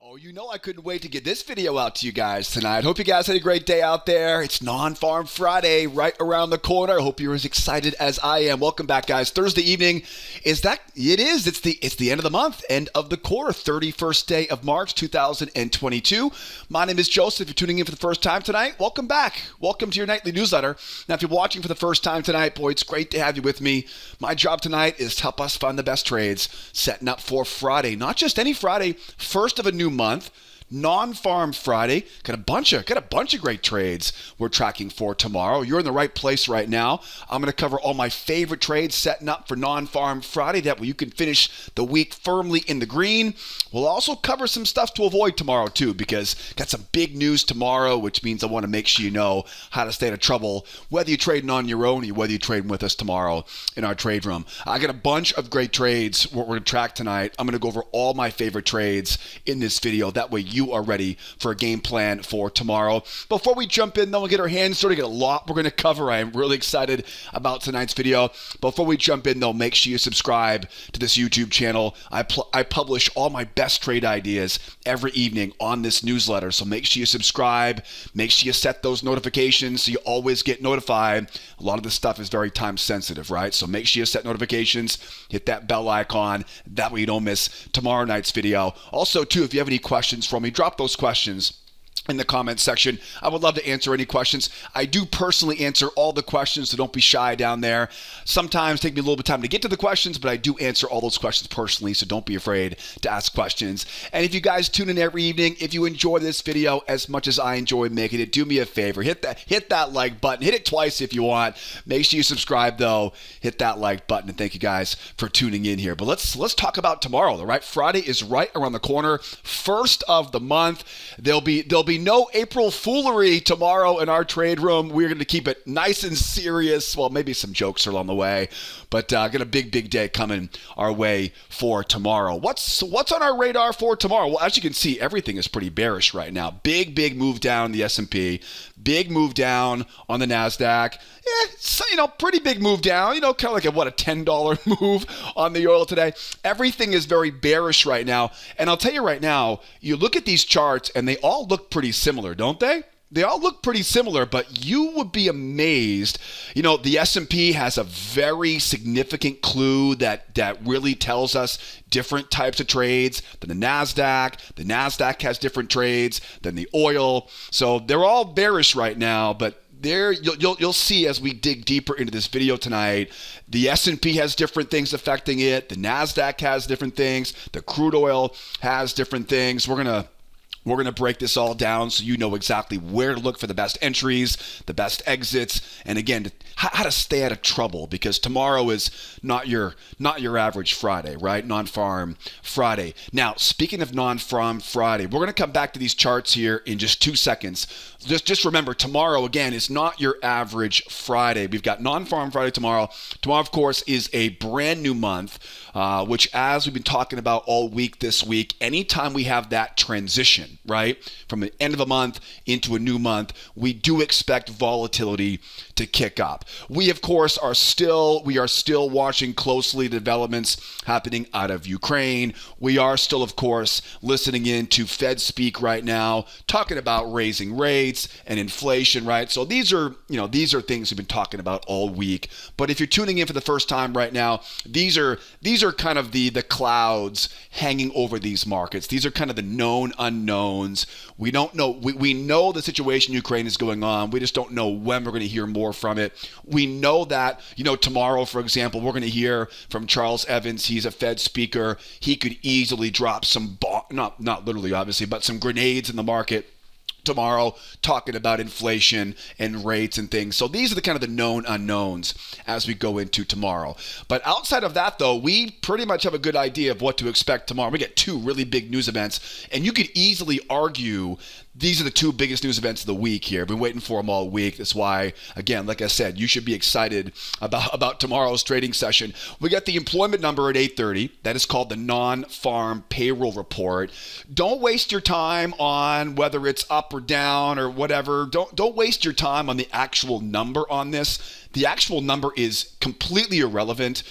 Oh, you know I couldn't wait to get this video out to you guys tonight. Hope you guys had a great day out there. It's Non-Farm Friday right around the corner. I hope you're as excited as I am. Welcome back, guys. Thursday evening is that it is. It's the end of the month, end of the quarter, 31st day of March 2022. My name is Joseph. If you're tuning in for the first time tonight, welcome back. Welcome to your nightly newsletter. Now, if you're watching for the first time tonight, boy, it's great to have you with me. My job tonight is to help us find the best trades, setting up for Friday. Not just any Friday, first of a new month, Non-Farm Friday. Got a bunch of great trades we're tracking for tomorrow. You're in the right place right now. I'm going to cover all my favorite trades setting up for Non-Farm Friday. That way you can finish the week firmly in the green. We'll also cover some stuff to avoid tomorrow too, because got some big news tomorrow, which means I want to make sure you know how to stay out of trouble, whether you're trading on your own or whether you're trading with us tomorrow in our trade room. I got a bunch of great trades we're going to track tonight. I'm going to go over all my favorite trades in this video. That way you are ready for a game plan for tomorrow. Before we jump in, though, we'll get our hands dirty. Got a lot we're going to cover. I am really excited about tonight's video. Before we jump in, though, make sure you subscribe to this YouTube channel. I publish all my best trade ideas every evening on this newsletter, so make sure you subscribe. Make sure you set those notifications so you always get notified. A lot of this stuff is very time sensitive, right? So make sure you set notifications, hit that bell icon. That way you don't miss tomorrow night's video. Also, too, if you have any questions for me, drop those questions in the comments section. I would love to answer any questions. I do personally answer all the questions, so don't be shy down there. Sometimes take me a little bit of time to get to the questions, but I do answer all those questions personally, so don't be afraid to ask questions. And if you guys tune in every evening, if you enjoy this video as much as I enjoy making it, do me a favor. Hit that like button. Hit it twice if you want. Make sure you subscribe, though. Hit that like button, and thank you guys for tuning in here. But let's talk about tomorrow, all right? Friday is right around the corner. First of the month. There'll be no April foolery tomorrow in our trade room. We're going to keep it nice and serious. Well, maybe some jokes are along the way, but got a big day coming our way for tomorrow. What's on our radar for tomorrow? Well, as you can see, everything is pretty bearish right now. Big move down in the S&P. Big move down on the Nasdaq. Pretty big move down. Kind of like a $10 move on the oil today. Everything is very bearish right now. And I'll tell you right now, you look at these charts and they all look pretty similar, don't they? They all look pretty similar, but you would be amazed. The S&P has a very significant clue that really tells us different types of trades than the NASDAQ. The NASDAQ has different trades than the oil. So they're all bearish right now, but there you'll see as we dig deeper into this video tonight, the S&P has different things affecting it. The NASDAQ has different things. The crude oil has different things. We're going to break this all down so you know exactly where to look for the best entries, the best exits, and again, how to stay out of trouble, because tomorrow is not your average Friday, right? Non-Farm Friday. Now, speaking of Non-Farm Friday, we're going to come back to these charts here in just 2 seconds. Just remember, tomorrow, again, is not your average Friday. We've got Non-Farm Friday tomorrow. Tomorrow, of course, is a brand new month, which, as we've been talking about all week this week, anytime we have that transition, right, from the end of a month into a new month, we do expect volatility to kick up. We, of course, are still watching closely the developments happening out of Ukraine. We are still, of course, listening in to Fed speak right now, talking about raising rates and inflation, right? So these are things we've been talking about all week. But if you're tuning in for the first time right now, these are kind of the clouds hanging over these markets. These are kind of the known unknowns. We don't know. We know the situation in Ukraine is going on. We just don't know when we're going to hear more from it. We know that, tomorrow, for example, we're going to hear from Charles Evans. He's a Fed speaker. He could easily drop some, not literally, obviously, but some grenades in the market tomorrow, talking about inflation and rates and things. So these are the kind of the known unknowns as we go into tomorrow. But outside of that, though, we pretty much have a good idea of what to expect tomorrow. We get two really big news events, and you could easily argue these are the two biggest news events of the week here. I've been waiting for them all week. That's why, again, like I said, you should be excited about tomorrow's trading session. We got the employment number at 8:30. That is called the non-farm payroll report. Don't waste your time on whether it's up or down or whatever. Don't waste your time on the actual number on this. The actual number is completely irrelevant.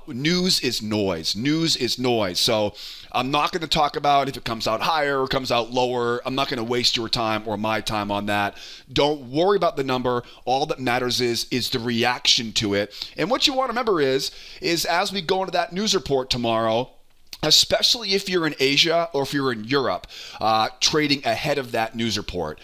News is noise. News is noise. So I'm not going to talk about if it comes out higher or comes out lower. I'm not going to waste your time or my time on that. Don't worry about the number. All that matters is the reaction to it. And what you want to remember is as we go into that news report tomorrow, especially if you're in Asia or if you're in Europe, trading ahead of that news report.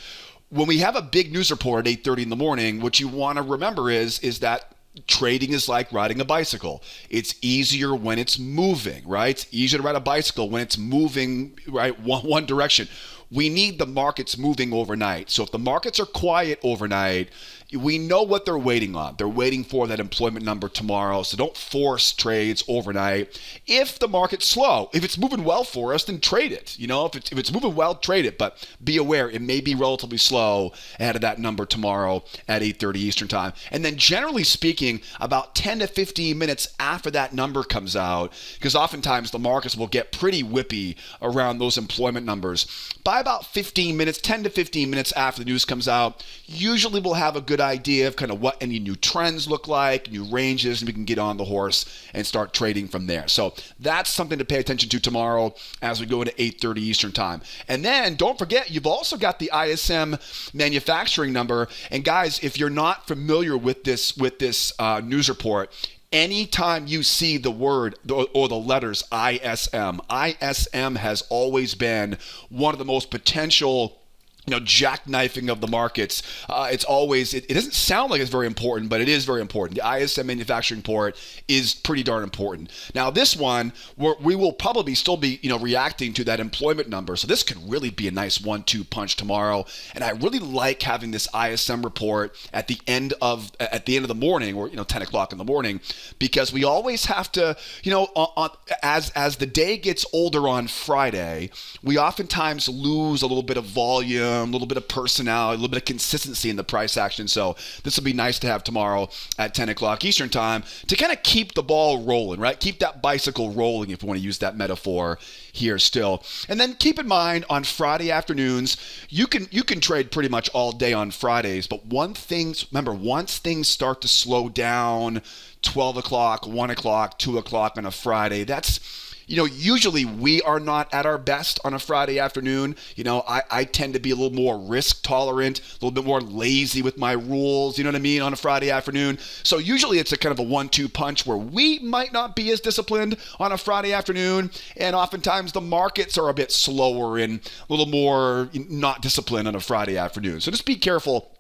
When we have a big news report at 8:30 in the morning, what you want to remember is that trading is like riding a bicycle. It's easier when it's moving, right? It's easier to ride a bicycle when it's moving, right, one direction. We need the markets moving overnight. So if the markets are quiet overnight, we know what they're waiting on. They're waiting for that employment number tomorrow. So don't force trades overnight. If the market's slow, if it's moving well for us, then trade it. If it's moving well, trade it. But be aware, it may be relatively slow ahead of that number tomorrow at 8:30 Eastern time. And then generally speaking, about 10 to 15 minutes after that number comes out, because oftentimes the markets will get pretty whippy around those employment numbers. By about 15 minutes, 10 to 15 minutes after the news comes out, usually we'll have a good idea of kind of what any new trends look like, new ranges, and we can get on the horse and start trading from there. So that's something to pay attention to tomorrow as we go into 8:30 Eastern time. And then don't forget, you've also got the ISM manufacturing number. And guys, if you're not familiar with this news report, anytime you see the word or the letters ISM has always been one of the most potential jackknifing of the markets. It's always, it doesn't sound like it's very important, but it is very important. The ISM manufacturing report is pretty darn important. Now this one, we will probably still be, reacting to that employment number. So this could really be a nice 1-2 punch tomorrow. And I really like having this ISM report at the end of the morning, or 10 o'clock in the morning, because we always have to, as the day gets older on Friday, we oftentimes lose a little bit of volume, a little bit of personality, a little bit of consistency in the price action. So this will be nice to have tomorrow at 10 o'clock Eastern time to kind of keep the ball rolling, right? Keep that bicycle rolling, if you want to use that metaphor here still. And then keep in mind, on Friday afternoons, you can trade pretty much all day on Fridays. But remember, once things start to slow down, 12 o'clock, 1 o'clock, 2 o'clock on a Friday, that's usually we are not at our best on a Friday afternoon. I tend to be a little more risk tolerant, a little bit more lazy with my rules, on a Friday afternoon. So usually it's a kind of a 1-2 punch where we might not be as disciplined on a Friday afternoon. And oftentimes the markets are a bit slower and a little more not disciplined on a Friday afternoon. So just be careful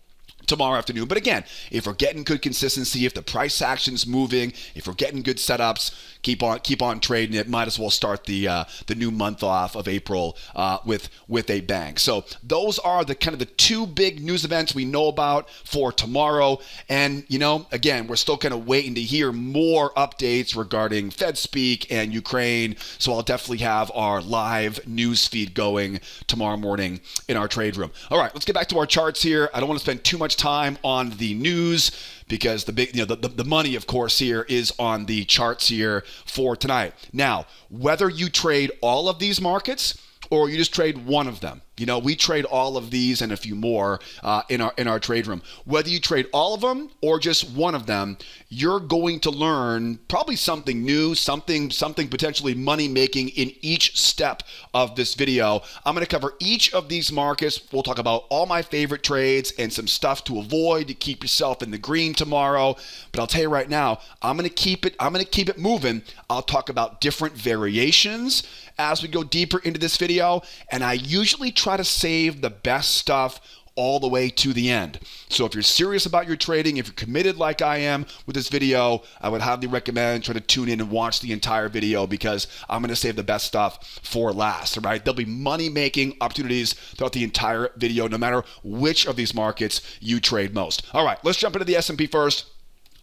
tomorrow afternoon. But again, if we're getting good consistency, if the price action's moving, if we're getting good setups, keep on trading it. Might as well start the new month off of April with a bang. So those are the kind of the two big news events we know about for tomorrow. And again, we're still kind of waiting to hear more updates regarding Fed speak and Ukraine. So I'll definitely have our live news feed going tomorrow morning in our trade room. All right, let's get back to our charts here. I don't want to spend too much time on the news, because the money, of course, here is on the charts here for tonight. Now, whether you trade all of these markets or you just trade one of them, we trade all of these and a few more in our trade room. Whether you trade all of them or just one of them, you're going to learn probably something new, something potentially money making in each step of this video. I'm going to cover each of these markets. We'll talk about all my favorite trades and some stuff to avoid to keep yourself in the green tomorrow. But I'll tell you right now, I'm going to keep it moving. I'll talk about different variations as we go deeper into this video, and I usually try to save the best stuff all the way to the end. So if you're serious about your trading, if you're committed like I am with this video, I would highly recommend try to tune in and watch the entire video, because I'm going to save the best stuff for last, right? There'll be money-making opportunities throughout the entire video, no matter which of these markets you trade most. All right, let's jump into the S&P first.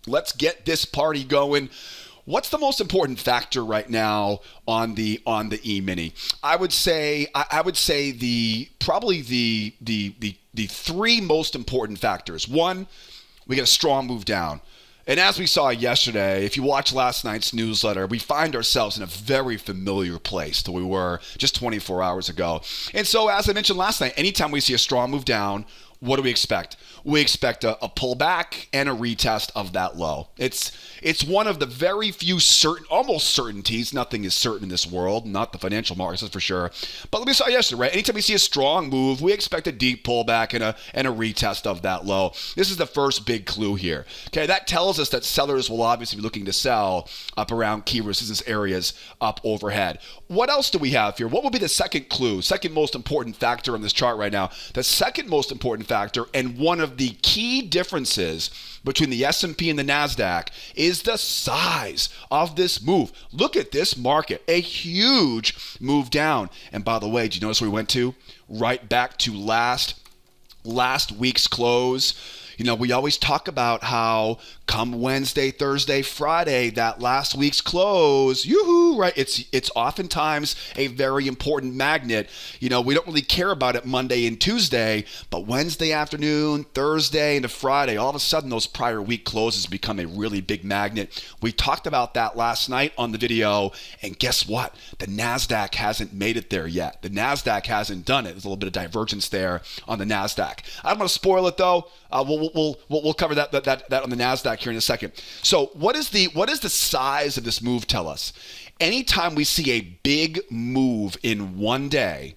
Let's get this party going. What's the most important factor right now on the E-mini? I would say the three most important factors. One, we get a strong move down. And as we saw yesterday, if you watch last night's newsletter, we find ourselves in a very familiar place that we were just 24 hours ago. And so, as I mentioned last night, anytime we see a strong move down, what do we expect? We expect a pullback and a retest of that low. It's one of the very few almost certainties. Nothing is certain in this world, not the financial markets, that's for sure. But like we saw yesterday, right? Anytime we see a strong move, we expect a deep pullback and a retest of that low. This is the first big clue here. Okay, that tells us that sellers will obviously be looking to sell up around key resistance areas up overhead. What else do we have here? What will be the second clue, second most important factor on this chart right now? The second most important factor, and one of the key differences between the S&P and the Nasdaq, is the size of this move. Look at this market, a huge move down. And by the way, did you notice where we went to? Right back to last week's close. You know, we always talk about how come Wednesday, Thursday, Friday, that last week's close, yoo-hoo, right? It's oftentimes a very important magnet. You know, we don't really care about it Monday and Tuesday, but Wednesday afternoon, Thursday into Friday, all of a sudden those prior week closes become a really big magnet. We talked about that last night on the video, and guess what? The Nasdaq hasn't made it there yet. The Nasdaq hasn't done it. There's a little bit of divergence there on the Nasdaq. I don't want to spoil it though. We'll cover that on the Nasdaq here in a second. So what is the size of this move tell us? Anytime we see a big move in one day,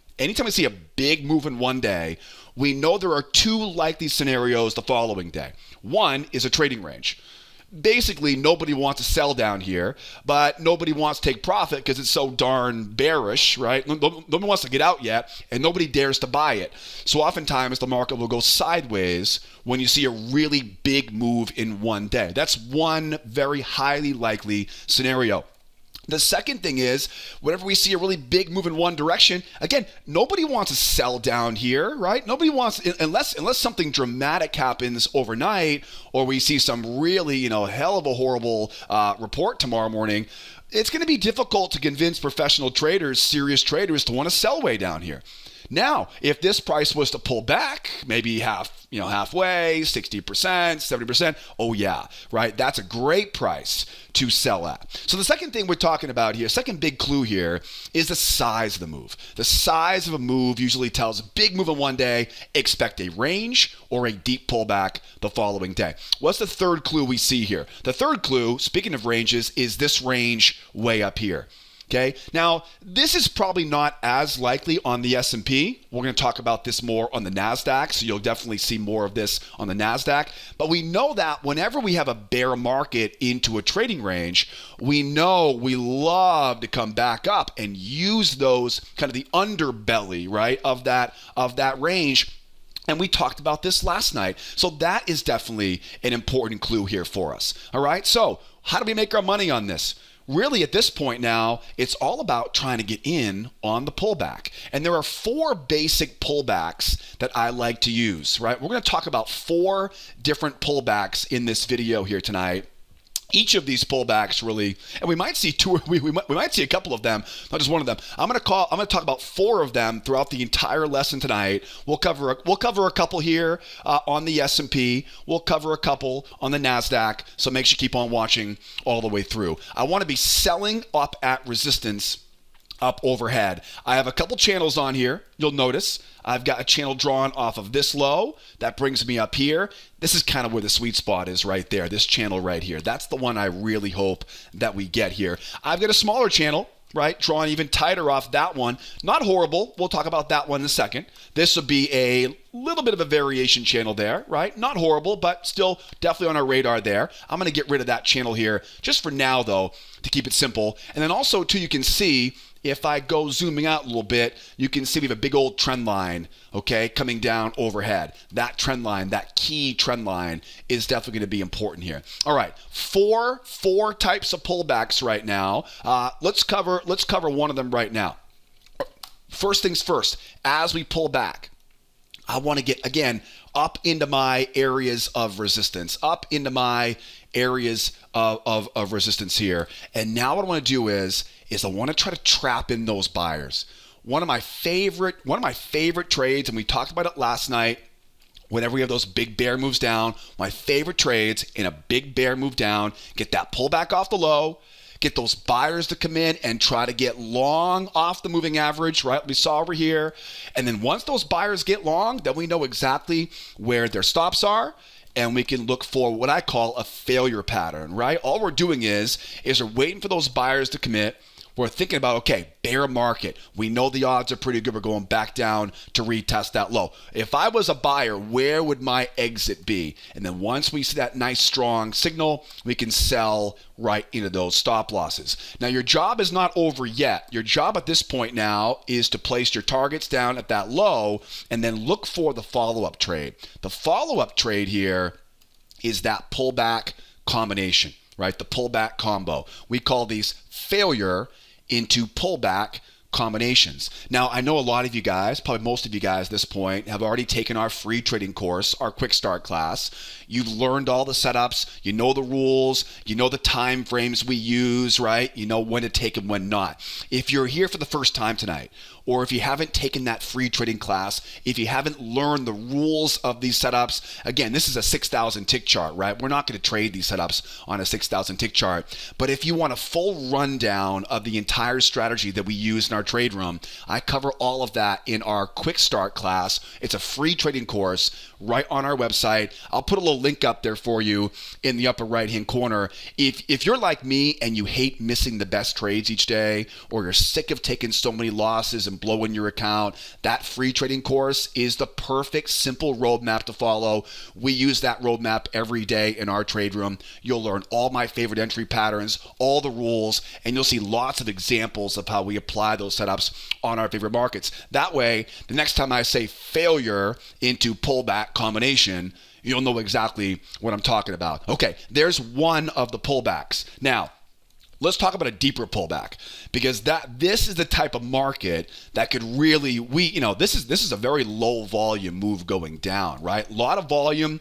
we know there are two likely scenarios the following day. One is a trading range. Basically, nobody wants to sell down here, but nobody wants to take profit because it's so darn bearish, right? Nobody wants to get out yet, and nobody dares to buy it. So oftentimes, the market will go sideways when you see a really big move in one day. That's one very highly likely scenario. The second thing is, whenever we see a really big move in one direction, again, nobody wants to sell down here, right? Nobody wants, unless something dramatic happens overnight, or we see some really, hell of a horrible report tomorrow morning. It's going to be difficult to convince professional traders, serious traders, to want to sell way down here. Now, if this price was to pull back, maybe halfway, 60%, 70%, oh yeah, right? That's a great price to sell at. So the second thing we're talking about here, second big clue here, is the size of the move. The size of a move usually tells a big move in one day, expect a range or a deep pullback the following day. What's the third clue we see here? The third clue, speaking of ranges, is this range way up here. Okay, now this is probably not as likely on the S&P. We're going to talk about this more on the NASDAQ, so you'll definitely see more of this on the NASDAQ. But we know that whenever we have a bear market into a trading range, we know we love to come back up and use those kind of the underbelly, right, of that range. And we talked about this last night. So that is definitely an important clue here for us. All right, so how do we make our money on this? Really, at this point now, it's all about trying to get in on the pullback. And there are four basic pullbacks that I like to use, right? We're going to talk about four different pullbacks in this video here tonight. Each of these pullbacks really, and we might see we might see a couple of them, not just one of them. I'm going to talk about four of them throughout the entire lesson tonight. We'll cover a couple here on the S&P. We'll cover a couple on the NASDAQ. So make sure you keep on watching all the way through. I want to be selling up at resistance up overhead. I have a couple channels on here. You'll notice I've got a channel drawn off of this low. That brings me up here. This is kind of where the sweet spot is right there, this channel right here. That's the one I really hope that we get here. I've got a smaller channel, right, drawn even tighter off that one. Not horrible. We'll talk about that one in a second. This would be a little bit of a variation channel there, right? Not horrible, but still definitely on our radar there. I'm going to get rid of that channel here just for now, though, to keep it simple. And then also, too, you can see if I go zooming out a little bit, you can see we have a big old trend line, okay, coming down overhead. That trend line, that key trend line is definitely going to be important here. All right, four types of pullbacks right now. Let's cover one of them right now. First things first, as we pull back, I want to get, again, up into my areas of resistance, up into my areas of resistance here. And now what I want to do is I want to try to trap in those buyers. One of my favorite trades, and we talked about it last night, whenever we have those big bear moves down, my favorite trades in a big bear move down, get that pullback off the low, get those buyers to come in and try to get long off the moving average, right? We saw over here. And then once those buyers get long, then we know exactly where their stops are. And we can look for what I call a failure pattern, right? All we're doing is we're waiting for those buyers to commit. We're thinking about, okay, bear market. We know the odds are pretty good. We're going back down to retest that low. If I was a buyer, where would my exit be? And then once we see that nice strong signal, we can sell right into those stop losses. Now, your job is not over yet. Your job at this point now is to place your targets down at that low and then look for the follow-up trade. The follow-up trade here is that pullback combination, right? The pullback combo. We call these failure into pullback combinations. Now, I know a lot of you guys, probably most of you guys at this point, have already taken our free trading course, our quick start class. You've learned all the setups, you know the rules, you know the time frames we use, right? You know when to take and when not. If you're here for the first time tonight, or if you haven't taken that free trading class, if you haven't learned the rules of these setups, again, this is a 6,000 tick chart, right? We're not going to trade these setups on a 6,000 tick chart. But if you want a full rundown of the entire strategy that we use in our trade room, I cover all of that in our quick start class. It's a free trading course right on our website. I'll put a little link up there for you in the upper right hand corner. If you're like me and you hate missing the best trades each day, or you're sick of taking so many losses and blowing your account, that free trading course is the perfect simple roadmap to follow. We use that roadmap every day in our trade room. You'll learn all my favorite entry patterns, all the rules, and you'll see lots of examples of how we apply those setups on our favorite markets. That way, the next time I say failure into pullback combination, you'll know exactly what I'm talking about. Okay, there's one of the pullbacks. Now, let's talk about a deeper pullback, because this is the type of market that could really, this is a very low volume move going down, right? A lot of volume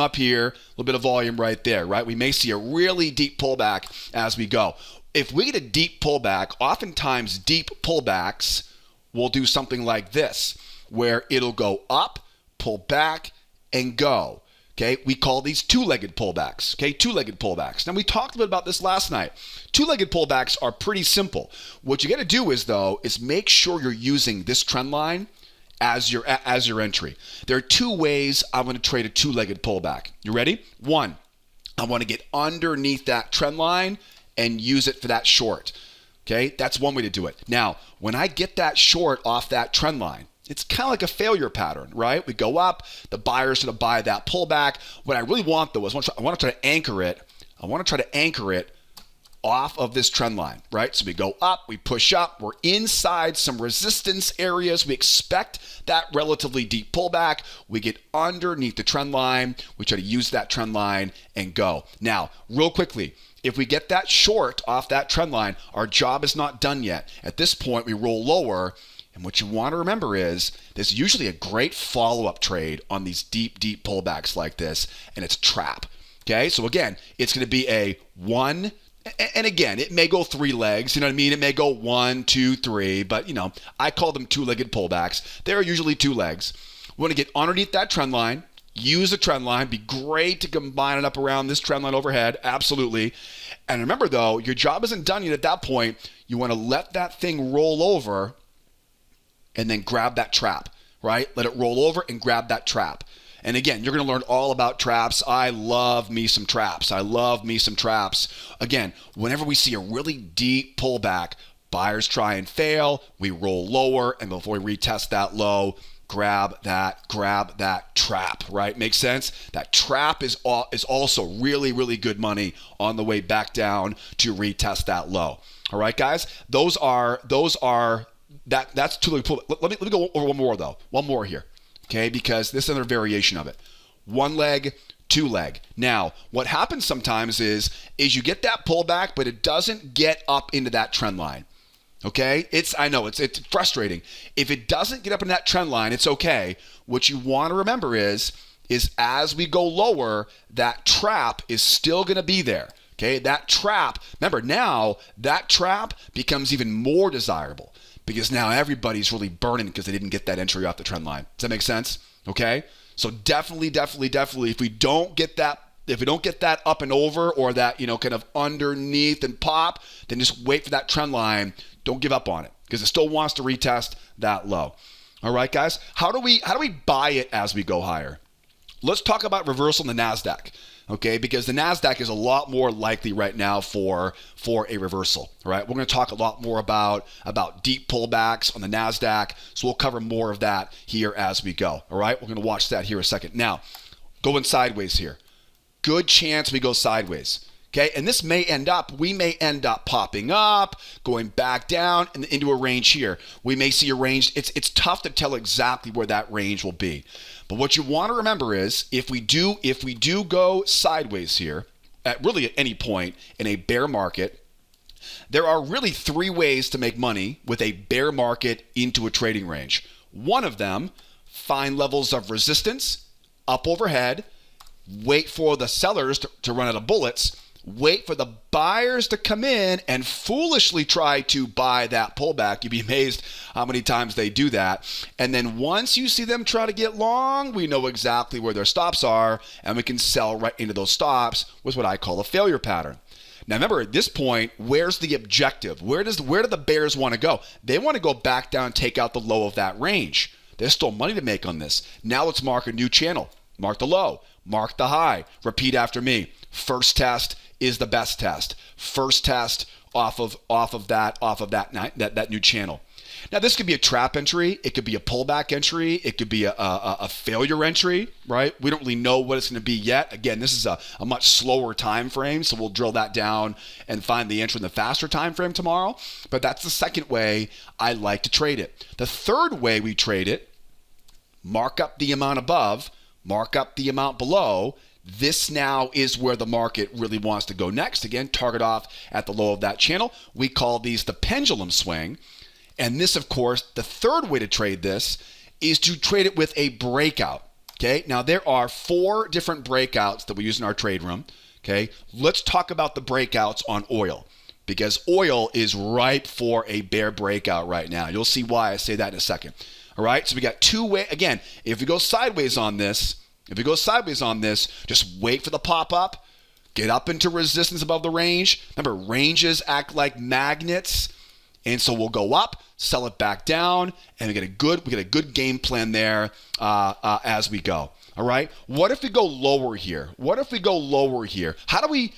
up here, a little bit of volume right there, right? We may see a really deep pullback as we go. If we get a deep pullback, oftentimes deep pullbacks will do something like this, where it'll go up, pull back, and go. Okay, we call these two-legged pullbacks. Okay, two-legged pullbacks. Now, we talked a bit about this last night. Two-legged pullbacks are pretty simple. What you got to do is make sure you're using this trend line as your entry. There are two ways I'm going to trade a two-legged pullback. You ready? One, I want to get underneath that trend line and use it for that short. Okay, that's one way to do it. Now, when I get that short off that trend line, it's kind of like a failure pattern, right? We go up, the buyer's going to buy that pullback. What I really want, though, is I want to try to anchor it. I want to try to anchor it off of this trend line, right? So we go up, we push up, we're inside some resistance areas. We expect that relatively deep pullback. We get underneath the trend line. We try to use that trend line and go. Now, real quickly, if we get that short off that trend line, our job is not done yet. At this point, we roll lower. And what you want to remember is there's usually a great follow-up trade on these deep, deep pullbacks like this, and it's trap. Okay, so again, it's going to be a one, and again, it may go three legs, you know what I mean? It may go 1, 2, 3, but I call them two-legged pullbacks. They're usually two legs. We want to get underneath that trend line, use the trend line, be great to combine it up around this trend line overhead, absolutely. And remember though, your job isn't done yet at that point. You want to let that thing roll over and then grab that trap, right? Let it roll over and grab that trap. And again, you're going to learn all about traps. I love me some traps. Again, whenever we see a really deep pullback, buyers try and fail, we roll lower, and before we retest that low, grab that trap, right? Makes sense? That trap is also really, really good money on the way back down to retest that low. All right, guys? That's two-legged pullback. Let me go over one more here, okay? Because this is another variation of it. One leg, two leg. Now, what happens sometimes is you get that pullback, but it doesn't get up into that trend line. Okay? I know it's frustrating. If it doesn't get up in that trend line, it's okay. What you want to remember is as we go lower, that trap is still going to be there. Okay? That trap, remember now, that trap becomes even more desirable, because now everybody's really burning because they didn't get that entry off the trend line. Does that make sense? Okay? So definitely, if we don't get that If we don't get that up and over or that, kind of underneath and pop, then just wait for that trend line. Don't give up on it because it still wants to retest that low. All right, guys. How do we buy it as we go higher? Let's talk about reversal in the Nasdaq. Okay, because the Nasdaq is a lot more likely right now for a reversal. All right, we're going to talk a lot more about deep pullbacks on the Nasdaq, so we'll cover more of that here as we go. All right, we're going to watch that here in a second. Now, going sideways here. Good chance we go sideways. Okay, and we may end up popping up, going back down and into a range here. We may see a range. It's tough to tell exactly where that range will be. But what you want to remember is if we do go sideways here at any point in a bear market, there are really 3 ways to make money with a bear market into a trading range. One of them, find levels of resistance up overhead, wait for the sellers to run out of bullets, wait for the buyers to come in and foolishly try to buy that pullback. You'd be amazed how many times they do that. And then once you see them try to get long, we know exactly where their stops are, and we can sell right into those stops with what I call a failure pattern. Now remember, at this point, where's the objective? Where do the bears want to go? They want to go back down and take out the low of that range. There's still money to make on this. Now let's mark a new channel. Mark the low, mark the high. Repeat after me. First test is the best test. First test off of that new channel. Now this could be a trap entry, it could be a pullback entry, it could be a failure entry, right? We don't really know what it's going to be yet. Again, this is a much slower time frame, so we'll drill that down and find the entry in the faster time frame tomorrow. But that's the second way I like to trade it. The third way we trade it, mark up the amount above, mark up the amount below. This now is where the market really wants to go next. Again, target off at the low of that channel. We call these the pendulum swing. And this, of course, the third way to trade this is to trade it with a breakout. Okay, now there are 4 different breakouts that we use in our trade room. Okay, let's talk about the breakouts on oil because oil is ripe for a bear breakout right now. You'll see why I say that in a second. All right, so we got 2 ways. Again, if we go sideways on this, just wait for the pop-up, get up into resistance above the range. Remember, ranges act like magnets, and so we'll go up, sell it back down, and we get a good game plan there as we go. All right. What if we go lower here? How do we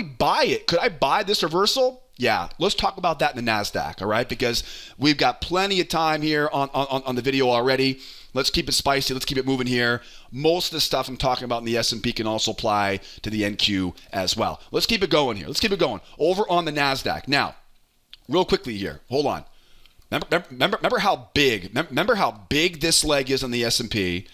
buy it? Could I buy this reversal? Yeah, let's talk about that in the Nasdaq. All right, because we've got plenty of time here on the video already. Let's keep it spicy. Let's keep it moving here. Most of the stuff I'm talking about in the S&P can also apply to the NQ as well. Let's keep it going here. Let's keep it going. Over on the NASDAQ. Now, real quickly here. Hold on. Remember how big this leg is on the S&P,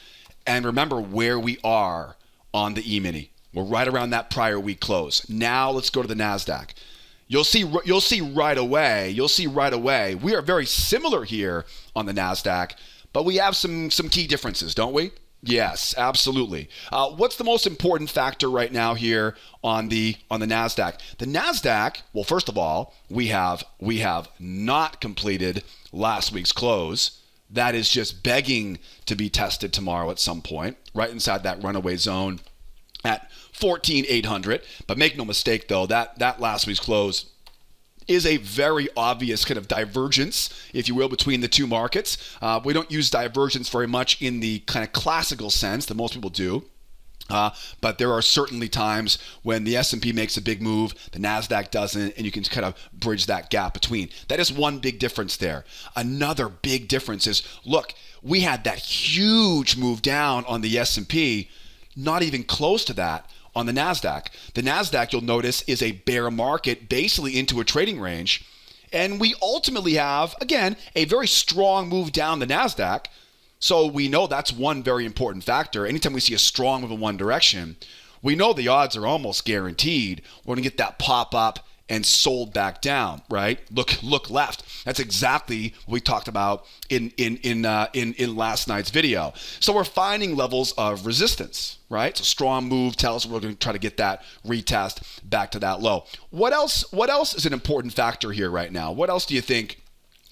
and remember where we are on the E-mini. We're right around that prior week close. Now let's go to the NASDAQ. You'll see right away. We are very similar here on the NASDAQ, but we have some key differences, don't we? Yes, absolutely. What's the most important factor right now here on the NASDAQ? The NASDAQ, well, first of all, we have not completed last week's close. That is just begging to be tested tomorrow at some point, right inside that runaway zone at 14,800. But make no mistake, though, that last week's close is a very obvious kind of divergence, if you will, between the two markets. We don't use divergence very much in the kind of classical sense that most people do. But there are certainly times when the S&P makes a big move, the NASDAQ doesn't, and you can kind of bridge that gap between. That is one big difference there. Another big difference is, look, we had that huge move down on the S&P, not even close to that on the NASDAQ. The NASDAQ, you'll notice, is a bear market basically into a trading range. And we ultimately have, again, a very strong move down the NASDAQ. So we know that's one very important factor. Anytime we see a strong move in one direction, we know the odds are almost guaranteed we're going to get that pop up and sold back down, right? Look left. That's exactly what we talked about in last night's video. So we're finding levels of resistance, right? So strong move tells us we're going to try to get that retest back to that low. What else is an important factor here right now? What else do you think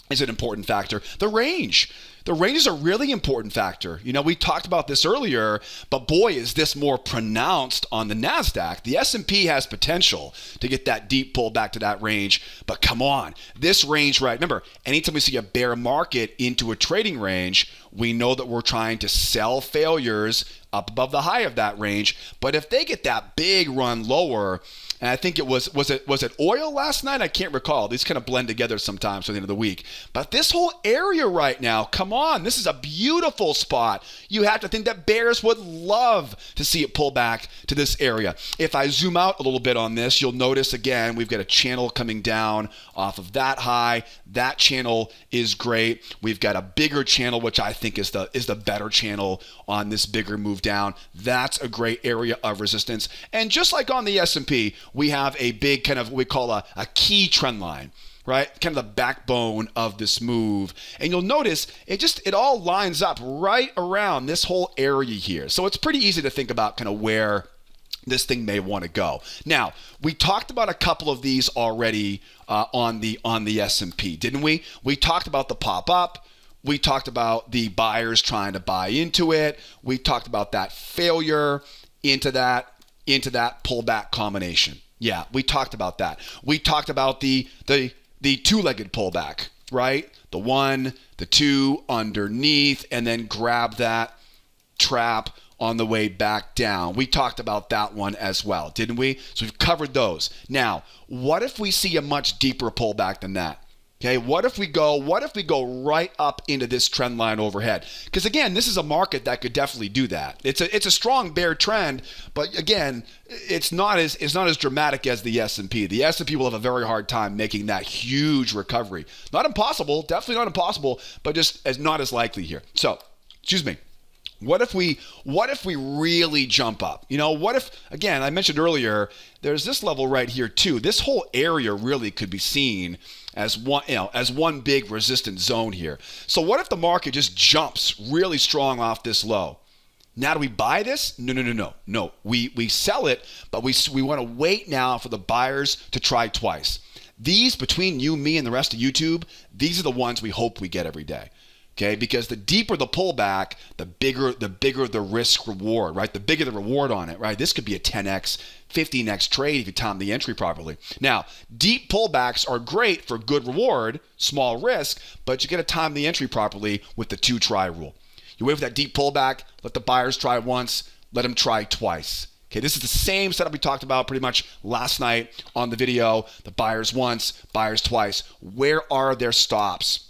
is an important factor? The range. The range is a really important factor. We talked about this earlier, but boy, is this more pronounced on the Nasdaq. The S&P has potential to get that deep pull back to that range, but come on, this range, right? Remember, anytime we see a bear market into a trading range, we know that we're trying to sell failures up above the high of that range. But if they get that big run lower, and I think it was it oil last night? I can't recall. These kind of blend together sometimes for the end of the week. But this whole area right now, come on, this is a beautiful spot. You have to think that bears would love to see it pull back to this area. If I zoom out a little bit on this, you'll notice again, we've got a channel coming down off of that high. That channel is great. We've got a bigger channel, which I think is the better channel on this bigger move down. That's a great area of resistance. And just like on the S&P, we have a big kind of what we call a key trend line, right? Kind of the backbone of this move. And you'll notice it all lines up right around this whole area here. So it's pretty easy to think about kind of where this thing may want to go. Now, we talked about a couple of these already on the S&P, didn't we? We talked about the pop up. We talked about the buyers trying to buy into it. We talked about that failure into that pullback combination. Yeah, we talked about that. We talked about the two-legged pullback, right? The one, the two underneath, and then grab that trap on the way back down. We talked about that one as well, didn't we? So we've covered those. Now, what if we see a much deeper pullback than that? Okay, what if we go right up into this trend line overhead? Because again, this is a market that could definitely do that. It's a strong bear trend, but again, it's not as dramatic as the S&P. The S&P will have a very hard time making that huge recovery. Not impossible, definitely not impossible, but just not as likely here. So, excuse me. What if we really jump up? What if, again, I mentioned earlier, there's this level right here too. This whole area really could be seen as one big resistance zone here. So what if the market just jumps really strong off this low? Now, do we buy this? No. We sell it, but we want to wait now for the buyers to try twice. These, between you, me, and the rest of YouTube, these are the ones we hope we get every day. Okay, because the deeper the pullback, the bigger the risk reward, right? The bigger the reward on it, right? This could be a 10x, 15x trade if you time the entry properly. Now, deep pullbacks are great for good reward, small risk, but you got to time the entry properly with the 2-try rule. You wait for that deep pullback, let the buyers try once, let them try twice. Okay, this is the same setup we talked about pretty much last night on the video. The buyers once, buyers twice. Where are their stops?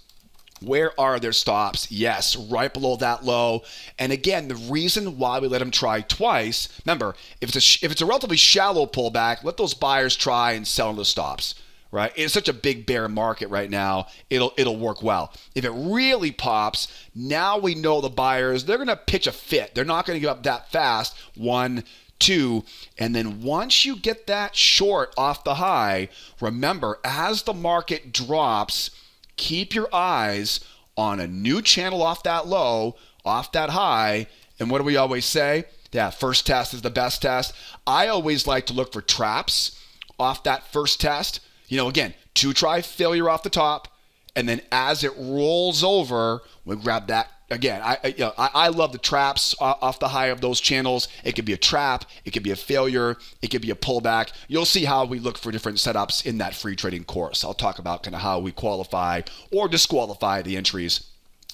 Where are their stops? Yes, right below that low. And again, the reason why we let them try twice, remember, if it's a relatively shallow pullback, let those buyers try and sell the stops, right? It's such a big bear market right now, it'll work well. If it really pops, now we know the buyers, they're going to pitch a fit. They're not going to give up that fast. 1, 2, and then once you get that short off the high, remember, as the market drops, keep your eyes on a new channel off that low, off that high. And what do we always say? Yeah, first test is the best test. I always like to look for traps off that first test. Again, 2-try failure off the top. And then as it rolls over, we grab that. Again, I love the traps off the high of those channels. It could be a trap. It could be a failure. It could be a pullback. You'll see how we look for different setups in that free trading course. I'll talk about kind of how we qualify or disqualify the entries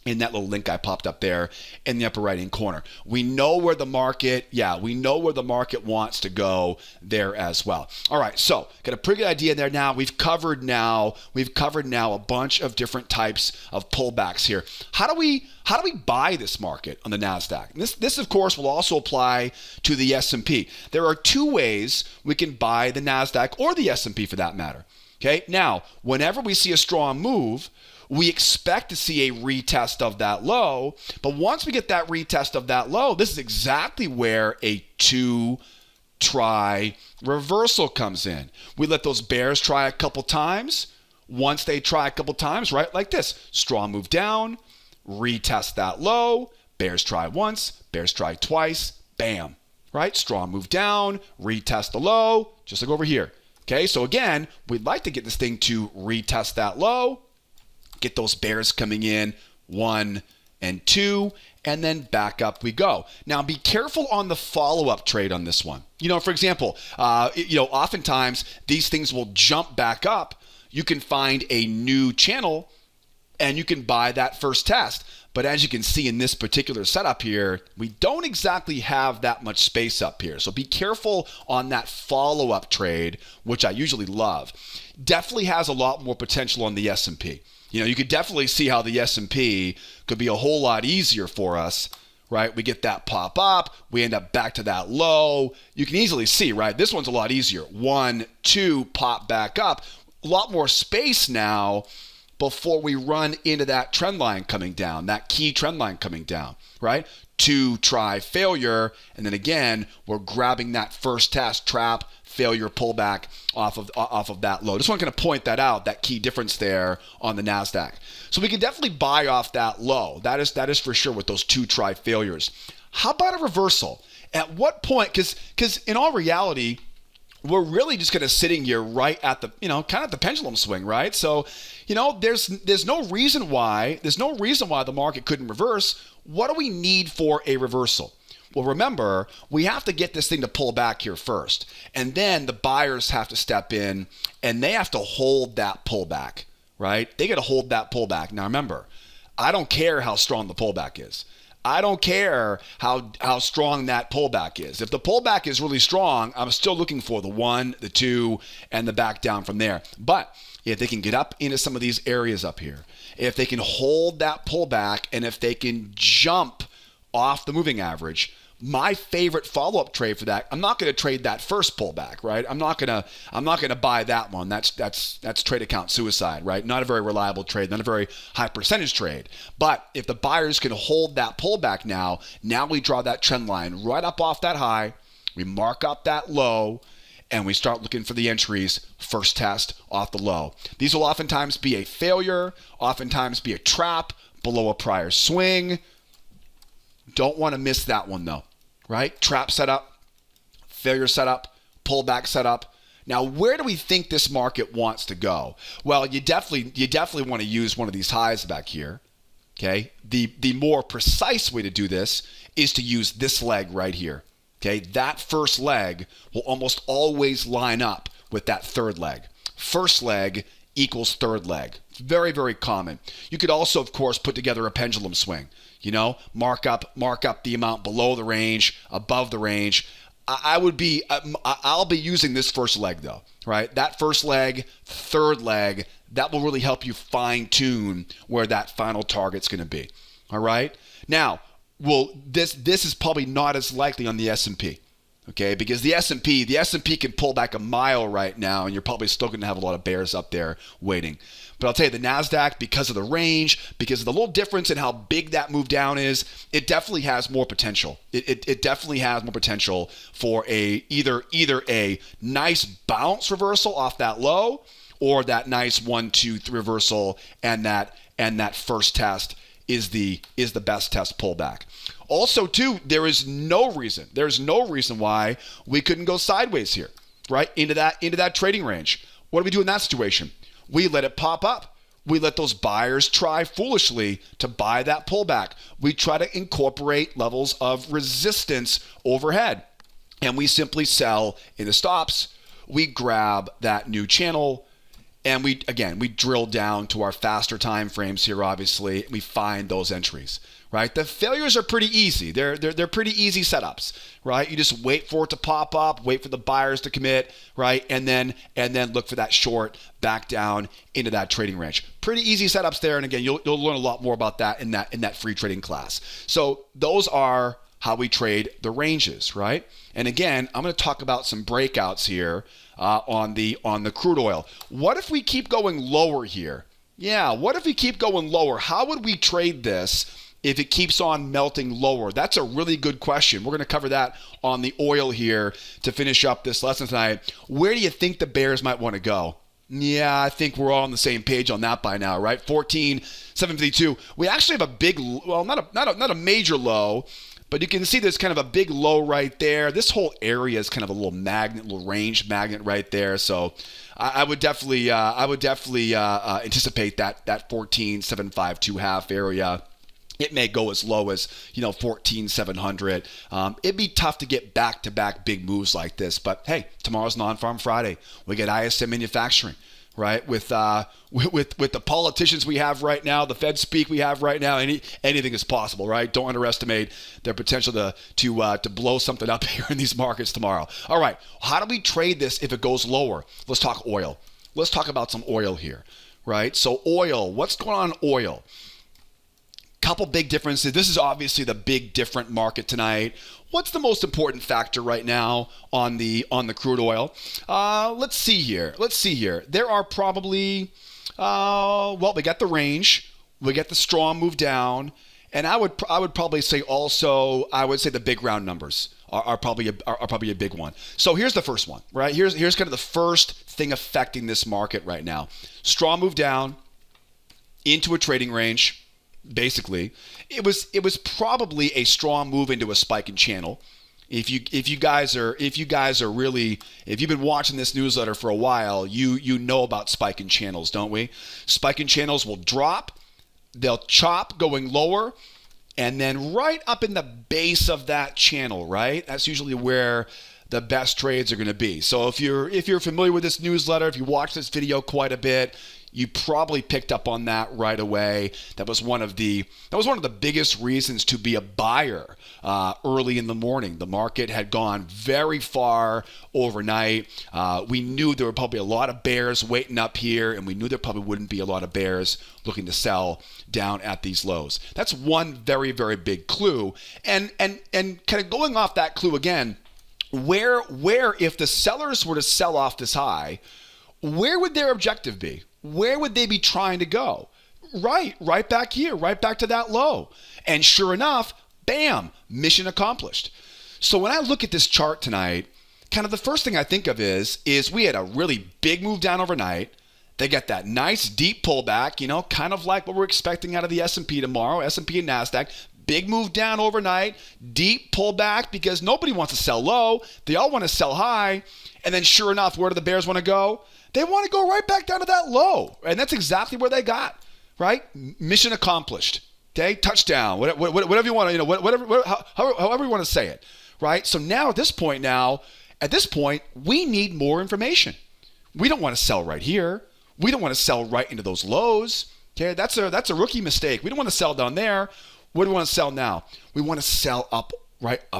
in that little link I popped up there in the upper right-hand corner. We know where the market wants to go there as well. All right, so got a pretty good idea there now. We've covered now a bunch of different types of pullbacks here. How do we buy this market on the Nasdaq? And this of course will also apply to the S&P. There are 2 ways we can buy the Nasdaq or the S&P for that matter. Okay? Now, whenever we see a strong move, we expect to see a retest of that low, but once we get that retest of that low, this is exactly where a 2-try reversal comes in. We let those bears try a couple times. Once they try a couple times, right, like this, strong move down, retest that low, bears try once, bears try twice, bam, right? Strong move down, retest the low, just like over here. Okay, so again, we'd like to get this thing to retest that low, get those bears coming in 1 and 2, and then back up we go. Now be careful on the follow-up trade on this one. For example, oftentimes these things will jump back up. You can find a new channel and you can buy that first test. But as you can see in this particular setup here, we don't exactly have that much space up here. So be careful on that follow-up trade, which I usually love. Definitely has a lot more potential on the S&P. You could definitely see how the S&P could be a whole lot easier for us, right? We get that pop up, we end up back to that low. You can easily see, right? This one's a lot easier. 1, 2, pop back up. A lot more space now before we run into that trend line coming down, that key trend line coming down, right? 2, try, failure, and then again, we're grabbing that first test, trap, failure, pullback off of that low. Just want to kind of point that out, that key difference there on the Nasdaq. So we can definitely buy off that low. That is for sure with those 2 try failures. How about a reversal? At what point? Because in all reality, we're really just kind of sitting here right at the, kind of the pendulum swing, right? So, there's no reason why the market couldn't reverse. What do we need for a reversal? Well, remember, we have to get this thing to pull back here first. And then the buyers have to step in and they have to hold that pullback, right? They got to hold that pullback. Now, remember, I don't care how strong the pullback is. I don't care how strong that pullback is. If the pullback is really strong, I'm still looking for the 1, the 2, and the back down from there. But if they can get up into some of these areas up here, if they can hold that pullback, and if they can jump off the moving average, my favorite follow-up trade for that, I'm not going to trade that first pullback, right? I'm not going to buy that one. That's trade account suicide, right? Not a very reliable trade, not a very high percentage trade. But if the buyers can hold that pullback now we draw that trend line right up off that high, we mark up that low, and we start looking for the entries, first test off the low. These will oftentimes be a failure, oftentimes be a trap below a prior swing. Don't want to miss that one though, right? Trap setup, failure setup, pullback setup. Now, where do we think this market wants to go? Well, you definitely want to use one of these highs back here. Okay. The more precise way to do this is to use this leg right here. Okay. That first leg will almost always line up with that third leg. First leg equals third leg. Very, very common. You could also, of course, put together a pendulum swing. Mark up the amount below the range, above the range. I'll be using this first leg though, right? That first leg, third leg, that will really help you fine tune where that final target's going to be. All right. Now, this is probably not as likely on the S&P. Okay, because the S&P can pull back a mile right now, and you're probably still going to have a lot of bears up there waiting. But I'll tell you, the Nasdaq, because of the range, because of the little difference in how big that move down is, it definitely has more potential. It definitely has more potential for either a nice bounce reversal off that low, or that nice 1, 2, 3 reversal, and that first test is the best test pullback. Also, too, there's no reason why we couldn't go sideways here, right? Into that trading range. What do we do in that situation? We let it pop up. We let those buyers try foolishly to buy that pullback. We try to incorporate levels of resistance overhead, and we simply sell in the stops. We grab that new channel, and we drill down to our faster time frames here, obviously. We find those entries, right? The failures are pretty easy. They're pretty easy setups, right? You just wait for it to pop up, wait for the buyers to commit, right? And then look for that short back down into that trading range. Pretty easy setups there. And again, you'll learn a lot more about that in that free trading class. So those are how we trade the ranges, right? And again, I'm going to talk about some breakouts here on the crude oil. What if we keep going lower here? Yeah, what if we keep going lower? How would we trade this if it keeps on melting lower? That's a really good question. We're going to cover that on the oil here to finish up this lesson tonight. Where do you think the bears might want to go? Yeah, I think we're all on the same page on that by now, right? 14,752. We actually have a big, well, not a major low, but you can see there's kind of a big low right there. This whole area is kind of a little range magnet right there. So I would definitely anticipate that 14,752 half area It may go as low as 14,700. It'd be tough to get back-to-back big moves like this. But hey, tomorrow's non-farm Friday. We get ISM manufacturing, right? With the politicians we have right now, the Fed speak we have right now, anything is possible, right? Don't underestimate their potential to blow something up here in these markets tomorrow. All right, how do we trade this if it goes lower? Let's talk oil. Let's talk about some oil here, right? So oil, what's going on in oil? Couple big differences. This is obviously the big different market tonight. What's the most important factor right now on the crude oil? Let's see here. There are probably we got the range, we get the strong move down, and I would probably say also the big round numbers are probably a big one. So here's the first one, right? Here's kind of the first thing affecting this market right now. Strong move down into a trading range. Basically, it was probably a strong move into a spike in channel. If you've been watching this newsletter for a while, you know about spike in channels, don't we? Spike in channels will drop, they'll chop going lower, and then right up in the base of that channel, right? That's usually where the best trades are going to be. So if you're familiar with this newsletter, if you watch this video quite a bit, you probably picked up on that right away. That was one of the biggest reasons to be a buyer early in the morning. The market had gone very far overnight. We knew there were probably a lot of bears waiting up here, and we knew there probably wouldn't be a lot of bears looking to sell down at these lows. That's one very, very big clue. And kind of going off that clue again, where if the sellers were to sell off this high, where would their objective be? Where would they be trying to go? Right back here, right back to that low. And sure enough, bam, mission accomplished. So when I look at this chart tonight, kind of the first thing I think of is we had a really big move down overnight. They got that nice deep pullback, kind of like what we're expecting out of the S&P tomorrow, S&P and Nasdaq. Big move down overnight, deep pullback because nobody wants to sell low. They all want to sell high. And then sure enough, where do the bears want to go? They want to go right back down to that low. And that's exactly where they got, right? Mission accomplished. Okay, touchdown, whatever you want to, however you want to say it, right? So now at this point, we need more information. We don't want to sell right here. We don't want to sell right into those lows. Okay, that's a rookie mistake. We don't want to sell down there. What do we want to sell now? We want to sell up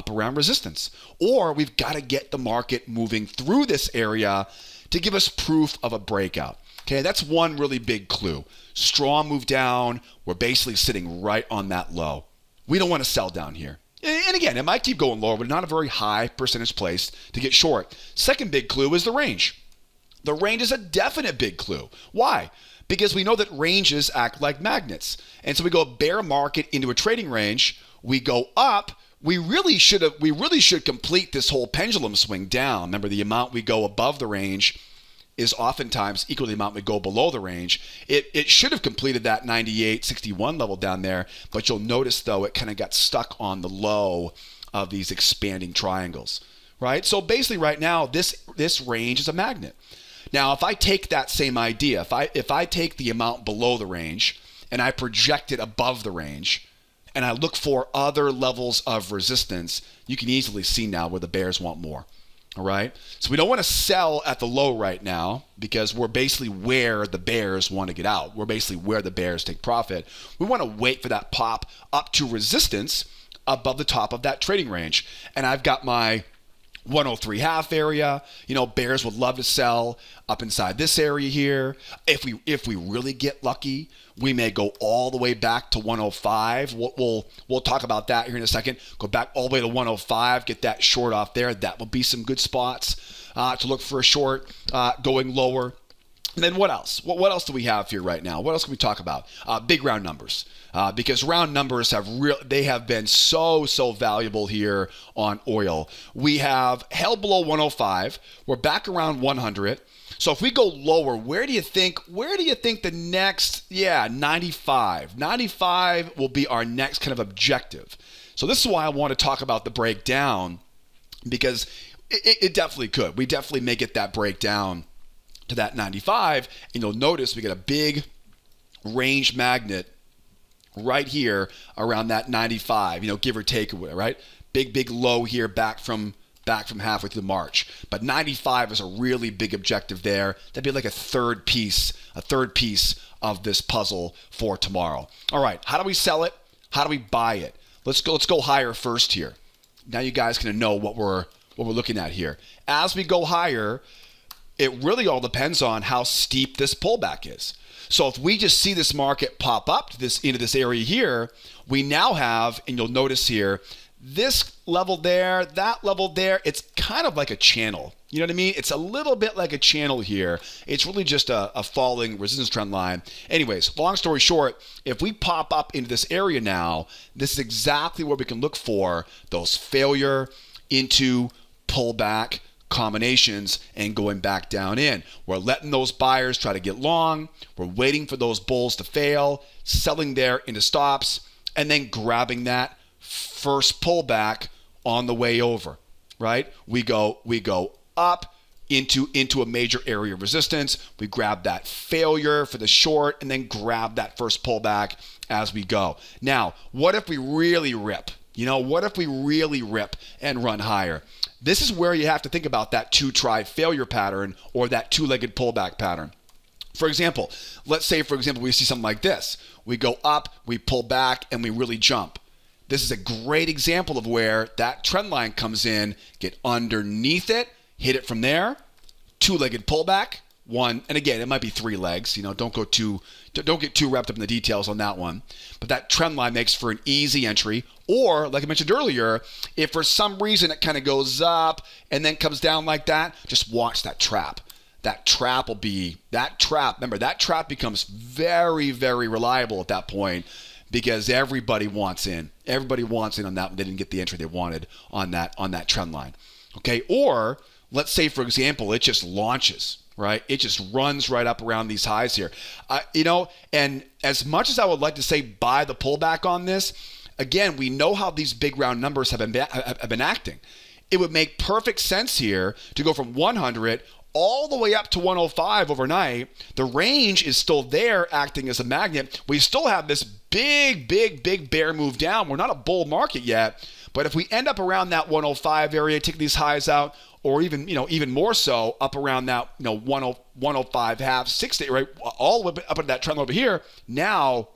around resistance. Or we've got to get the market moving through this area to give us proof of a breakout. Okay, that's one really big clue. Strong move down. We're basically sitting right on that low. We don't want to sell down here. And again, it might keep going lower, but not a very high percentage place to get short. Second big clue is the range. The range is a definite big clue. Why? Because we know that ranges act like magnets. And so we go bear market into a trading range. We go up. We really should complete this whole pendulum swing down. Remember, the amount we go above the range is oftentimes equal to the amount we go below the range. It should have completed that 98.61 level down there, but you'll notice, though, it kind of got stuck on the low of these expanding triangles, right? So basically right now, this range is a magnet. Now, if I take that same idea, if I take the amount below the range and I project it above the range, and I look for other levels of resistance, you can easily see now where the bears want more. All right. So we don't want to sell at the low right now because we're basically where the bears want to get out. We're basically where the bears take profit. We want to wait for that pop up to resistance above the top of that trading range. And I've got my 103.5 area. Bears would love to sell up inside this area here. If we really get lucky, we may go all the way back to 105. We'll talk about that here in a second. Go back all the way to 105, get that short off there. That will be some good spots to look for a short going lower. And then what else? What else do we have here right now? What else can we talk about? Big round numbers. Because round numbers have been so valuable here on oil. We have held below 105. We're back around 100. So if we go lower, where do you think the next, 95. 95 will be our next kind of objective. So this is why I want to talk about the breakdown, because it definitely could. We definitely may get that breakdown to that 95, and you'll notice we get a big range magnet right here around that 95, give or take, right? Big low here back from halfway through March. But 95 is a really big objective there. That'd be like a third piece of this puzzle for tomorrow. All right, how do we sell it? How do we buy it? Let's go higher first here. Now you guys can know what we're looking at here. As we go higher, it really all depends on how steep this pullback is. So if we just see this market pop up into this area here, we now have, and you'll notice here, this level there, that level there, it's kind of like a channel. You know what I mean? It's a little bit like a channel here. It's really just a falling resistance trend line. Anyways, long story short, if we pop up into this area now, this is exactly where we can look for those failure into pullback combinations and going back down in. We're letting those buyers try to get long. We're waiting for those bulls to fail, selling there into stops, and then grabbing that first pullback on the way over, right? We go up into a major area of resistance. We grab that failure for the short and then grab that first pullback as we go. Now, what if we really rip? What if we really rip and run higher? This is where you have to think about that two-try failure pattern or that two-legged pullback pattern. For example, let's say, we see something like this. We go up, we pull back, and we really jump. This is a great example of where that trend line comes in, get underneath it, hit it from there, two-legged pullback, one, and again, it might be three legs. Don't get too wrapped up in the details on that one. But that trend line makes for an easy entry. Or, like I mentioned earlier, if for some reason it kind of goes up and then comes down like that, just watch that trap. Remember, that trap becomes very, very reliable at that point because everybody wants in. Everybody wants in on that. They didn't get the entry they wanted on that trend line. Okay, or let's say, for example, it just launches. Right? It just runs right up around these highs here. And as much as I would like to say buy the pullback on this, again, we know how these big round numbers have been acting. It would make perfect sense here to go from 100 all the way up to 105 overnight. The range is still there acting as a magnet. We still have this big bear move down. We're not a bull market yet. But if we end up around that 105 area, take these highs out, or even more so up around that 105 half, 60, right, all the way up into that trend line over here. Now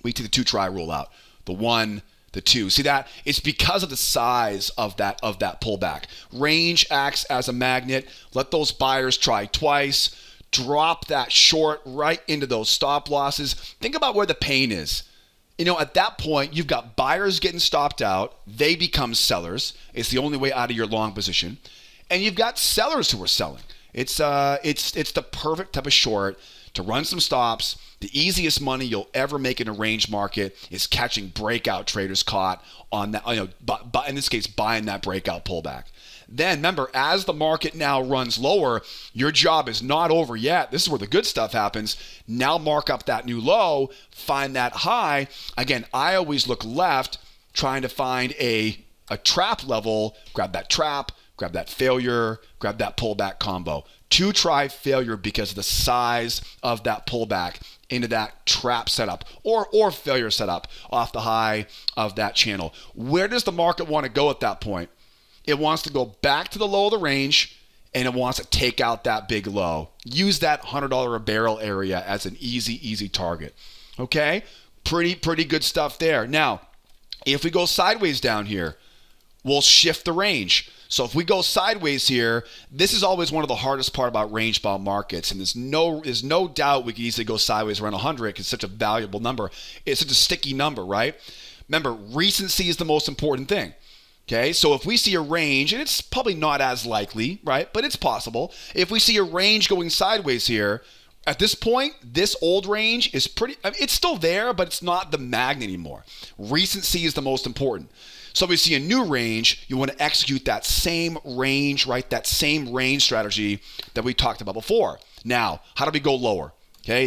we take the two-try rule out, the 1, the 2. See that? It's because of the size of that pullback. Range acts as a magnet. Let those buyers try twice. Drop that short right into those stop losses. Think about where the pain is. At that point, you've got buyers getting stopped out. They become sellers. It's the only way out of your long position. And you've got sellers who are selling. It's the perfect type of short to run some stops. The easiest money you'll ever make in a range market is catching breakout traders caught on that, in this case, buying that breakout pullback. Then remember, as the market now runs lower, your job is not over yet. This is where the good stuff happens. Now mark up that new low, find that high. Again, I always look left, trying to find a trap level, grab that trap, grab that failure, grab that pullback combo. Two-try failure because of the size of that pullback into that trap setup or failure setup off the high of that channel. Where does the market want to go at that point? It wants to go back to the low of the range, and it wants to take out that big low. Use that $100 a barrel area as an easy target. Okay? Pretty good stuff there. Now, if we go sideways down here, we'll shift the range. So if we go sideways here, this is always one of the hardest part about range bound markets. And there's no doubt we could easily go sideways around 100 because it's such a valuable number. It's such a sticky number, right? Remember, recency is the most important thing. Okay, so if we see a range, and it's probably not as likely, right? But it's possible. If we see a range going sideways here, at this point, this old range is it's still there, but it's not the magnet anymore. Recency is the most important. So if we see a new range, you want to execute that same range, right? That same range strategy that we talked about before. Now, how do we go lower? Okay,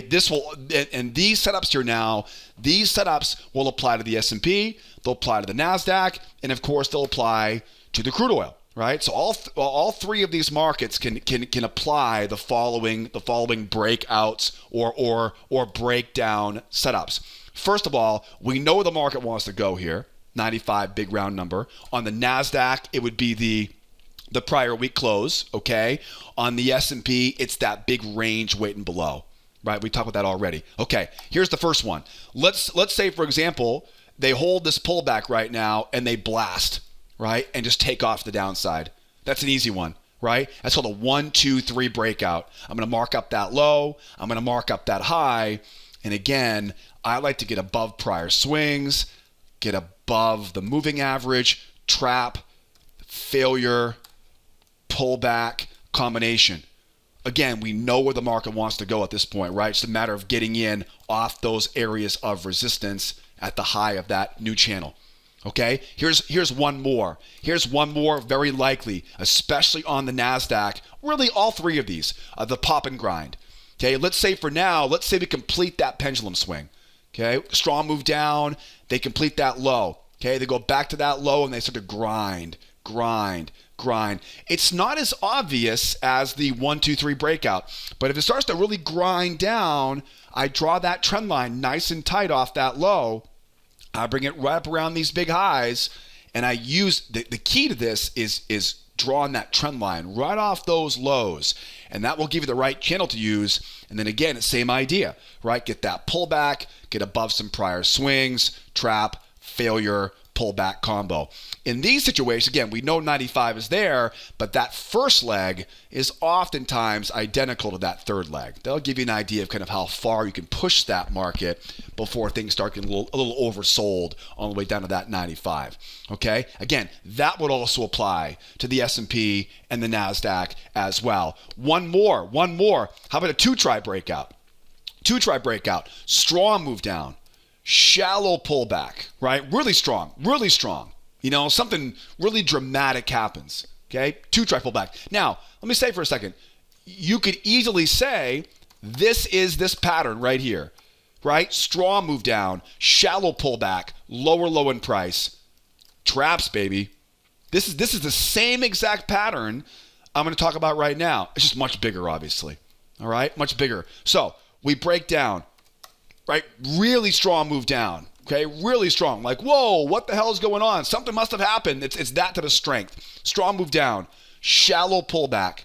and these setups here now, these setups will apply to the S&P, they'll apply to the Nasdaq, and of course they'll apply to the crude oil. right? So all three of these markets can apply the following breakouts or breakdown setups. First of all, we know where the market wants to go here. 95, big round number. On the Nasdaq, it would be the prior week close, okay? On the S&P, it's that big range waiting below, right? We talked about that already. Okay, here's the first one. Let's say, for example, they hold this pullback right now and they blast, right? And just take off the downside. That's an easy one, right? That's called a 1, 2, 3 breakout. I'm going to mark up that low. I'm going to mark up that high. And again, I like to get above prior swings, get above the moving average, trap, failure, pullback combination. Again, we know where the market wants to go at this point, right? It's a matter of getting in off those areas of resistance at the high of that new channel. Okay, here's one more. Here's one more very likely, especially on the Nasdaq. Really, all three of these, the pop and grind. Okay, let's say we complete that pendulum swing. Okay, strong move down, they complete that low. Okay, they go back to that low and they start to grind. It's not as obvious as the 1, 2, 3 breakout, but if it starts to really grind down, I draw that trend line nice and tight off that low. I bring it right up around these big highs, and I use the key to this is drawing that trend line right off those lows, and that will give you the right channel to use. And then again, it's same idea, right? Get that pullback, get above some prior swings, trap, failure, pullback combo. In these situations, again, we know 95 is there, but that first leg is oftentimes identical to that third leg. That'll give you an idea of kind of how far you can push that market before things start getting a little oversold on the way down to that 95. Okay? Again, that would also apply to the S&P and the Nasdaq as well. One more. How about a 2-try breakout? 2-try breakout. Strong move down. Shallow pullback, right? Really strong. You know, something really dramatic happens, okay? 2-try pullback. Now, let me say for a second, you could easily say this is this pattern right here, right? Strong move down, shallow pullback, lower low in price, traps, baby. This is the same exact pattern I'm going to talk about right now. It's just much bigger, obviously, all right? Much bigger. So we break down. Right? Really strong move down. Okay? Really strong. Like, whoa, what the hell is going on? Something must have happened. It's that to the strength. Strong move down. Shallow pullback.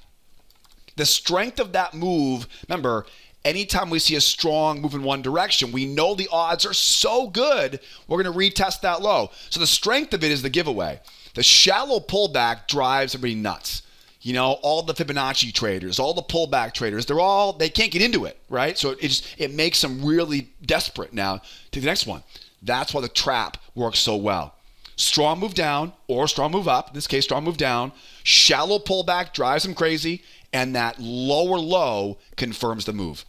The strength of that move, remember, anytime we see a strong move in one direction, we know the odds are so good, we're going to retest that low. So the strength of it is the giveaway. The shallow pullback drives everybody nuts. You know, all the Fibonacci traders, all the pullback traders, they can't get into it, right? So it makes them really desperate. Now, to the next one. That's why the trap works so well. Strong move down or strong move up, in this case, strong move down. Shallow pullback drives them crazy, and that lower low confirms the move.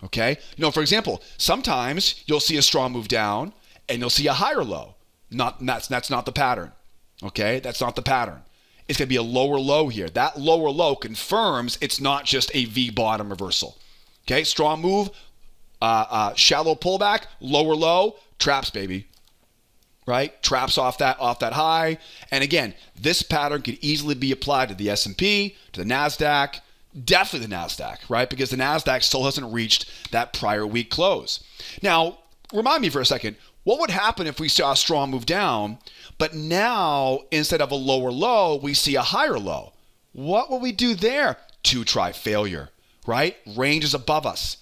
Okay? You know, for example, sometimes you'll see a strong move down and you'll see a higher low. That's not the pattern. Okay? That's not the pattern. It's going to be a lower low here. That lower low confirms it's not just a V bottom reversal. Okay, strong move, shallow pullback, lower low, traps, baby. Right? Traps off that high. And again, this pattern could easily be applied to the S&P, to the Nasdaq, definitely the Nasdaq, right? Because the Nasdaq still hasn't reached that prior week close. Now, remind me for a second, what would happen if we saw a strong move down, but now instead of a lower low, we see a higher low? What will we do there? 2-try failure, right? Range is above us.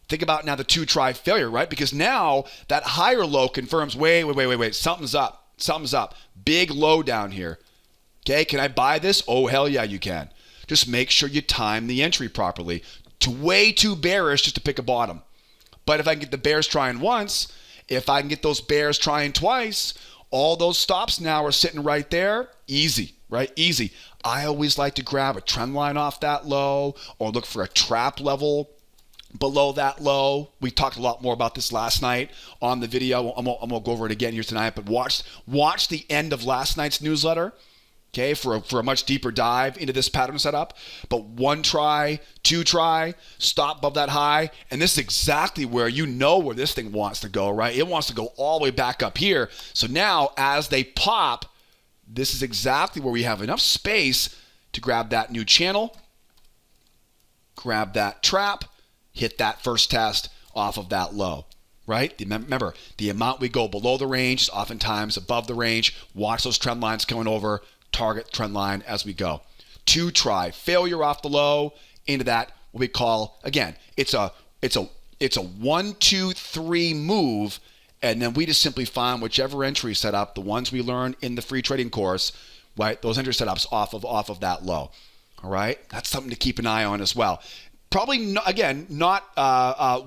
Think about now the 2-try failure, right? Because now that higher low confirms, wait, something's up. Big low down here. Okay, can I buy this? Oh, hell yeah, you can. Just make sure you time the entry properly. Way too bearish just to pick a bottom. But if I can get the bears trying once, if I can get those bears trying twice, all those stops now are sitting right there. Easy, right? Easy. I always like to grab a trend line off that low or look for a trap level below that low. We talked a lot more about this last night on the video. I'm going to go over it again here tonight, but watch the end of last night's newsletter. Okay, for a much deeper dive into this pattern setup. But 1-try, 2-try, stop above that high. And this is exactly where where this thing wants to go, right? It wants to go all the way back up here. So now as they pop, this is exactly where we have enough space to grab that new channel, grab that trap, hit that first test off of that low, right? Remember, the amount we go below the range is oftentimes above the range. Watch those trend lines going over, target trend line as we go. 2 try failure off the low into that, what we call, again, it's a 1, 2, 3 move, and then we just simply find whichever entry setup, the ones we learn in the free trading course, right? Those entry setups off of that low. All right, that's something to keep an eye on as well. Probably not, again, not.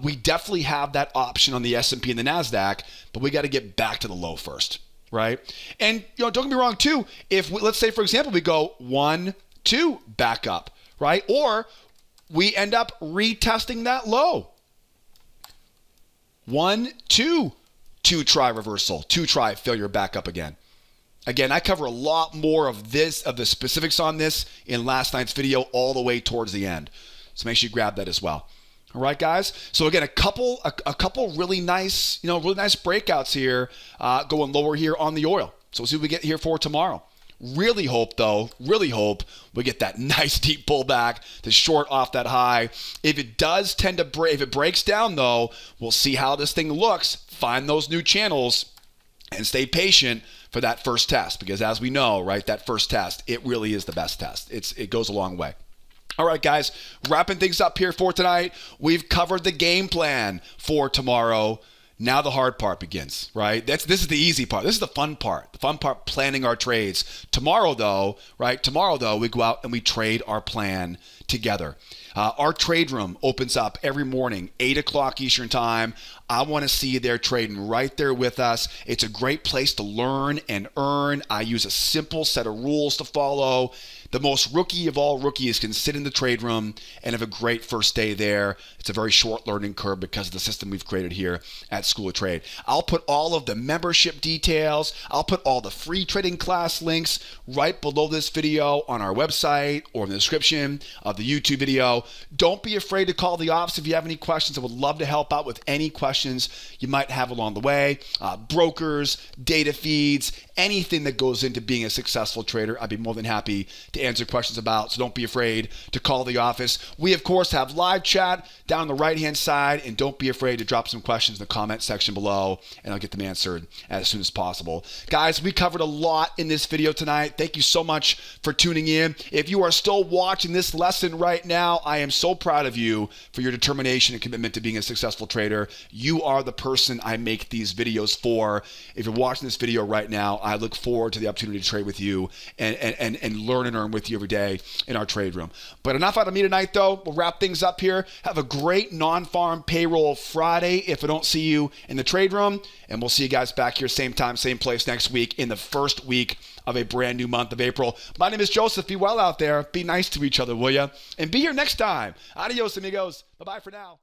We definitely have that option on the S&P and the Nasdaq, but we got to get back to the low first, right? And don't get me wrong too. If let's say, for example, we go 1, 2 back up, right? Or we end up retesting that low. 1, 2, 2 try reversal, 2 try failure back up again. Again, I cover a lot more of the specifics on this in last night's video all the way towards the end. So make sure you grab that as well. All right, guys. So again, a couple really nice, really nice breakouts here, going lower here on the oil. So we'll see what we get here for tomorrow. Really hope we get that nice deep pullback to short off that high. If it does tend to break, if it breaks down though, we'll see how this thing looks. Find those new channels and stay patient for that first test, because as we know, right, that first test, it really is the best test. It goes a long way. All right, guys, wrapping things up here for tonight. We've covered the game plan for tomorrow. Now the hard part begins, right? This is the easy part. This is the fun part. The fun part, planning our trades. Tomorrow, though, we go out and we trade our plan together. Our trade room opens up every morning, 8 o'clock Eastern time. I want to see you there trading right there with us. It's a great place to learn and earn. I use a simple set of rules to follow. The most rookie of all rookies can sit in the trade room and have a great first day there. It's a very short learning curve because of the system we've created here at School of Trade. I'll put all of the membership details. I'll put all the free trading class links right below this video on our website or in the description of the YouTube video. Don't be afraid to call the office if you have any questions. I would love to help out with any questions you might have along the way. Brokers, data feeds, anything that goes into being a successful trader, I'd be more than happy to answer questions about. So don't be afraid to call the office. We, of course, have live chat down the right-hand side, and don't be afraid to drop some questions in the comment section below, and I'll get them answered as soon as possible. Guys, we covered a lot in this video tonight. Thank you so much for tuning in. If you are still watching this lesson right now, I am so proud of you for your determination and commitment to being a successful trader. You are the person I make these videos for. If you're watching this video right now, I look forward to the opportunity to trade with you and learn and earn with you every day in our trade room. But enough out of me tonight, though. We'll wrap things up here. Have a great non-farm payroll Friday if I don't see you in the trade room. And we'll see you guys back here same time, same place next week in the first week of a brand new month of April. My name is Joseph. Be well out there. Be nice to each other, will ya? And be here next time. Adios, amigos. Bye-bye for now.